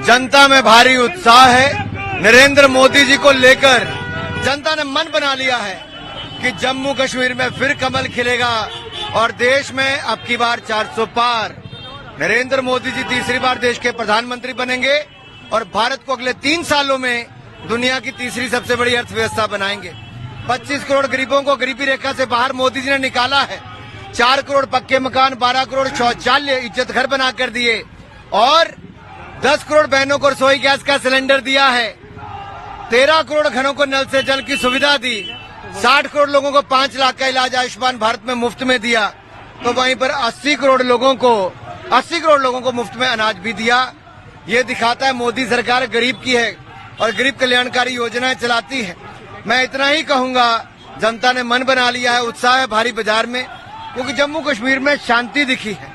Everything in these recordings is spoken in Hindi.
जनता में भारी उत्साह है। नरेंद्र मोदी जी को लेकर जनता ने मन बना लिया है कि जम्मू कश्मीर में फिर कमल खिलेगा और देश में अब की बार 400 पार। नरेंद्र मोदी जी तीसरी बार देश के प्रधानमंत्री बनेंगे और भारत को अगले 3 सालों में दुनिया की तीसरी सबसे बड़ी अर्थव्यवस्था बनाएंगे। 25 करोड़ गरीबों को गरीबी रेखा से बाहर मोदी जी ने निकाला है। 4 करोड़ पक्के मकान, 12 करोड़ शौचालय, इज्जत घर बना कर दिए और 10 करोड़ बहनों को रसोई गैस का सिलेंडर दिया है। 13 करोड़ घरों को नल से जल की सुविधा दी। 60 करोड़ लोगों को 5 लाख का इलाज आयुष्मान भारत में मुफ्त में दिया। तो वहीं पर 80 करोड़ लोगों को मुफ्त में अनाज भी दिया। ये दिखाता है मोदी सरकार गरीब की है और गरीब कल्याणकारी योजनाएं चलाती है। मैं इतना ही कहूंगा, जनता ने मन बना लिया है, उत्साह है भारी बाजार में, क्योंकि जम्मू कश्मीर में शांति दिखी है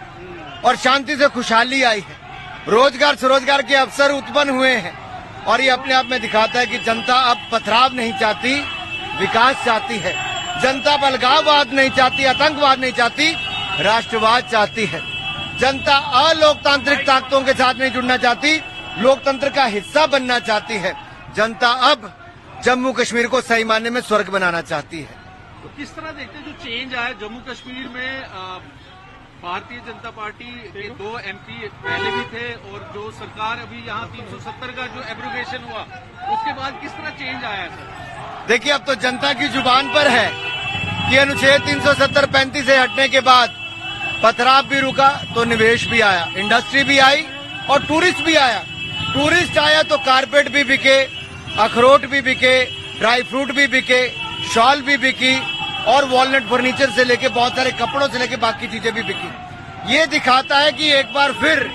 और शांति से खुशहाली आई है। रोजगार स्वरोजगार के अवसर उत्पन्न हुए हैं और ये अपने आप में दिखाता है कि जनता अब पथराव नहीं चाहती, विकास चाहती है। जनता अब अलगाववाद नहीं चाहती, आतंकवाद नहीं चाहती, राष्ट्रवाद चाहती है। जनता अलोकतांत्रिक ताकतों के साथ नहीं जुड़ना चाहती, लोकतंत्र का हिस्सा बनना चाहती है। जनता अब जम्मू कश्मीर को सही मायने में स्वर्ग बनाना चाहती है। तो किस तरह देखते हैं जो चेंज आया जम्मू कश्मीर में? भारतीय जनता पार्टी के 2 MP पहले भी थे और जो सरकार अभी यहाँ 370 का जो एब्रोगेशन हुआ उसके बाद किस तरह चेंज आया है सर? देखिए, अब तो जनता की जुबान पर है कि अनुच्छेद 370-35 से हटने के बाद पथराव भी रुका तो निवेश भी आया, इंडस्ट्री भी आई और टूरिस्ट भी आया। टूरिस्ट आया तो कारपेट भी बिके, अखरोट भी बिके, ड्राई फ्रूट भी बिके, शॉल भी बिकी और वॉलनट फर्नीचर से लेके बहुत सारे कपड़ों से लेके बाकी चीजें भी बिकी। ये दिखाता है कि एक बार फिर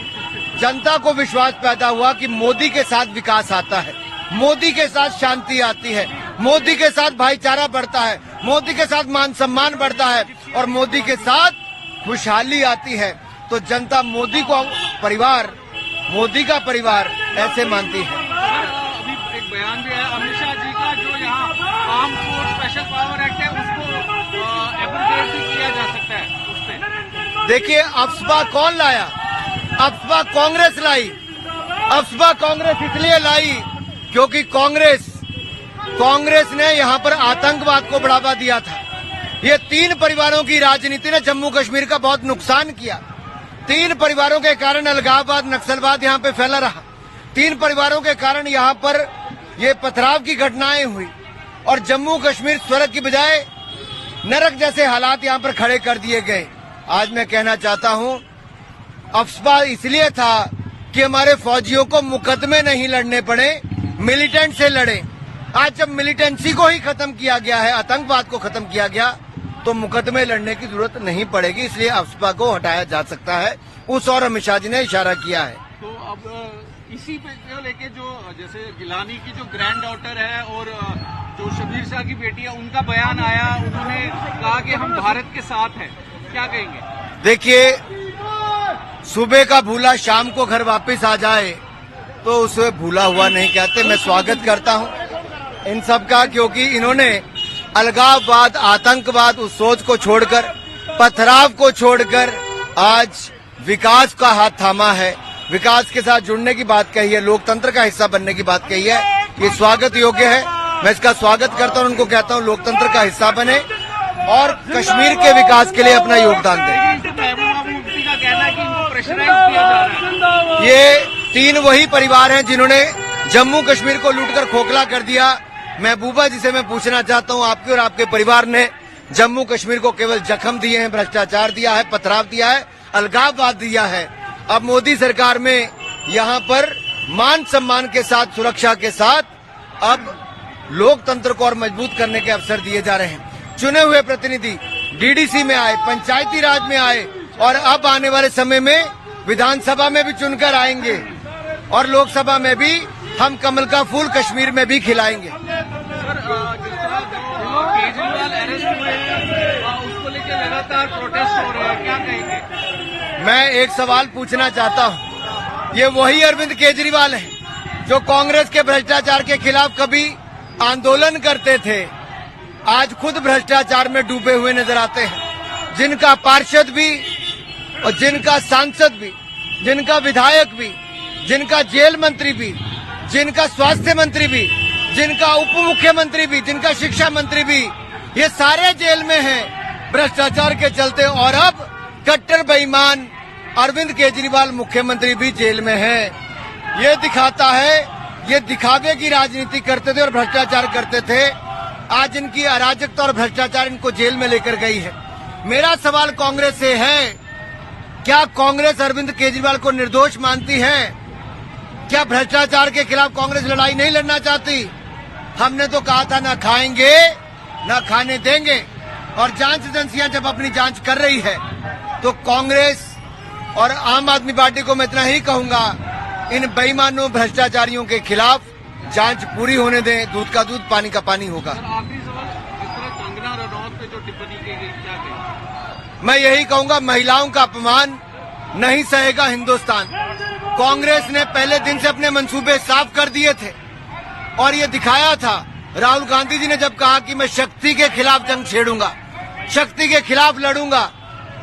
जनता को विश्वास पैदा हुआ कि मोदी के साथ विकास आता है, मोदी के साथ शांति आती है, मोदी के साथ भाईचारा बढ़ता है, मोदी के साथ मान सम्मान बढ़ता है और मोदी के साथ खुशहाली आती है। तो जनता मोदी को परिवार, मोदी का परिवार ऐसे मानती है। अभी एक बयान भी है अमित शाह जी का, जो यहाँ arm force special power act है उसको एब्रोगेट भी किया जा सकता है उससे। देखिए, अफवाह कौन लाया? अफवाह कांग्रेस लाई। अफवाह कांग्रेस इसलिए लाई क्योंकि कांग्रेस ने यहाँ पर आतंकवाद को बढ़ावा दिया था। ये 3 परिवारों की राजनीति ने जम्मू कश्मीर का बहुत नुकसान किया। 3 परिवारों के कारण अलगाववाद, नक्सलवाद यहाँ पे फैला रहा। 3 परिवारों के कारण यहाँ पर ये पथराव की घटनाएं हुई और जम्मू कश्मीर स्वर्ग की बजाय नरक जैसे हालात यहाँ पर खड़े कर दिए गए। आज मैं कहना चाहता हूँ, अफवाह इसलिए था कि हमारे फौजियों को मुकदमे नहीं लड़ने पड़े, मिलिटेंट से लड़े। आज जब मिलिटेंसी को ही खत्म किया गया है, आतंकवाद को खत्म किया गया, तो मुकदमे लड़ने की जरूरत नहीं पड़ेगी। इसलिए अफवाह को हटाया जा सकता है। उस और अमित शाह जी ने इशारा किया है। तो अब इसी पे लेके जो जैसे गिलानी की जो ग्रैंड डॉटर है और जो शबीर शाह की बेटी है, उनका बयान आया, उन्होंने कहा कि हम भारत के साथ हैं, क्या कहेंगे? देखिए, सुबह का भूला शाम को घर वापस आ जाए तो उसे भूला हुआ नहीं कहते। मैं स्वागत करता हूं इन सब का, क्योंकि इन्होंने अलगाववाद, आतंकवाद, उस सोच को छोड़कर, पथराव को छोड़कर आज विकास का हाथ थामा है, विकास के साथ जुड़ने की बात कही है, लोकतंत्र का हिस्सा बनने की बात कही है। ये स्वागत योग्य है। मैं इसका स्वागत करता हूं, उनको कहता हूं लोकतंत्र का हिस्सा बने और कश्मीर के विकास के लिए अपना योगदान दें। ये 3 वही परिवार हैं जिन्होंने जम्मू कश्मीर को लूटकर खोखला कर दिया। महबूबा जी से मैं पूछना चाहता हूं, आपके और आपके परिवार ने जम्मू कश्मीर को केवल जख्म दिए हैं, भ्रष्टाचार दिया है, पथराव दिया है, अलगाववाद दिया है। अब मोदी सरकार में यहाँ पर मान सम्मान के साथ, सुरक्षा के साथ अब लोकतंत्र को और मजबूत करने के अवसर दिए जा रहे हैं। चुने हुए प्रतिनिधि डीडीसी में आए, पंचायती राज में आए और अब आने वाले समय में विधानसभा में भी चुनकर आएंगे और लोकसभा में भी हम कमल का फूल कश्मीर में भी खिलाएंगे। केजरीवाल अरेस्ट हुए उसको लेकर लगातार प्रोटेस्ट हो रहे हैं, क्या कहेंगे? मैं एक सवाल पूछना चाहता हूं, ये वही अरविंद केजरीवाल हैं जो कांग्रेस के भ्रष्टाचार के खिलाफ कभी आंदोलन करते थे, आज खुद भ्रष्टाचार में डूबे हुए नजर आते हैं, जिनका पार्षद भी और जिनका सांसद भी, जिनका विधायक भी जिनका जेल मंत्री भी, जिनका स्वास्थ्य मंत्री भी, जिनका उप मुख्यमंत्री भी, जिनका शिक्षा मंत्री भी, ये सारे जेल में हैं भ्रष्टाचार के चलते। और अब कट्टर बेईमान अरविंद केजरीवाल मुख्यमंत्री भी जेल में हैं। ये दिखाता है, ये दिखावे की राजनीति करते थे और भ्रष्टाचार करते थे। आज इनकी अराजकता और भ्रष्टाचार इनको जेल में लेकर गई है। मेरा सवाल कांग्रेस से है, क्या कांग्रेस अरविंद केजरीवाल को निर्दोष मानती है? क्या भ्रष्टाचार के खिलाफ कांग्रेस लड़ाई नहीं लड़ना चाहती? हमने तो कहा था ना खाएंगे ना खाने देंगे। और जांच एजेंसियां जब अपनी जांच कर रही है तो कांग्रेस और आम आदमी पार्टी को मैं इतना ही कहूंगा, इन बेईमानों भ्रष्टाचारियों के खिलाफ जांच पूरी होने दें। दूध का दूध, पानी का पानी होगा। सर आखिरी सवाल, जिस तरह कंगना रनौत पे जो टिप्पणी की गई, क्या कहें? मैं यही कहूंगा, महिलाओं का अपमान नहीं सहेगा हिंदुस्तान। कांग्रेस ने पहले दिन से अपने मंसूबे साफ कर दिए थे और ये दिखाया था। राहुल गांधी जी ने जब कहा कि मैं शक्ति के खिलाफ जंग छेड़ूंगा, शक्ति के खिलाफ लड़ूंगा,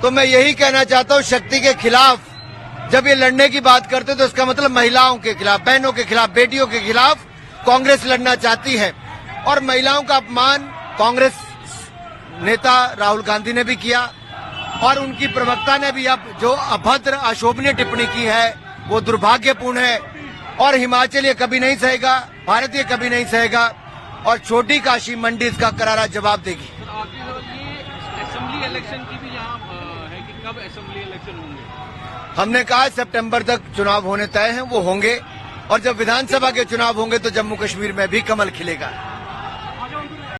तो मैं यही कहना चाहता हूं, शक्ति के खिलाफ जब ये लड़ने की बात करते तो इसका मतलब महिलाओं के खिलाफ, बहनों के खिलाफ, बेटियों के खिलाफ कांग्रेस लड़ना चाहती है। और महिलाओं का अपमान कांग्रेस नेता राहुल गांधी ने भी किया और उनकी प्रवक्ता ने भी अब जो अभद्र अशोभनीय टिप्पणी की है वो दुर्भाग्यपूर्ण है। और हिमाचल ये कभी नहीं सहेगा, भारत ये कभी नहीं सहेगा और छोटी काशी मंडी इसका करारा जवाब देगी। सर आखिरी सवाल, ये असेंबली इलेक्शन की भी यहाँ है कि कब असेंबली इलेक्शन होंगे? हमने कहा सितंबर तक चुनाव होने तय हैं, वो होंगे। और जब विधानसभा के चुनाव होंगे तो जम्मू कश्मीर में भी कमल खिलेगा।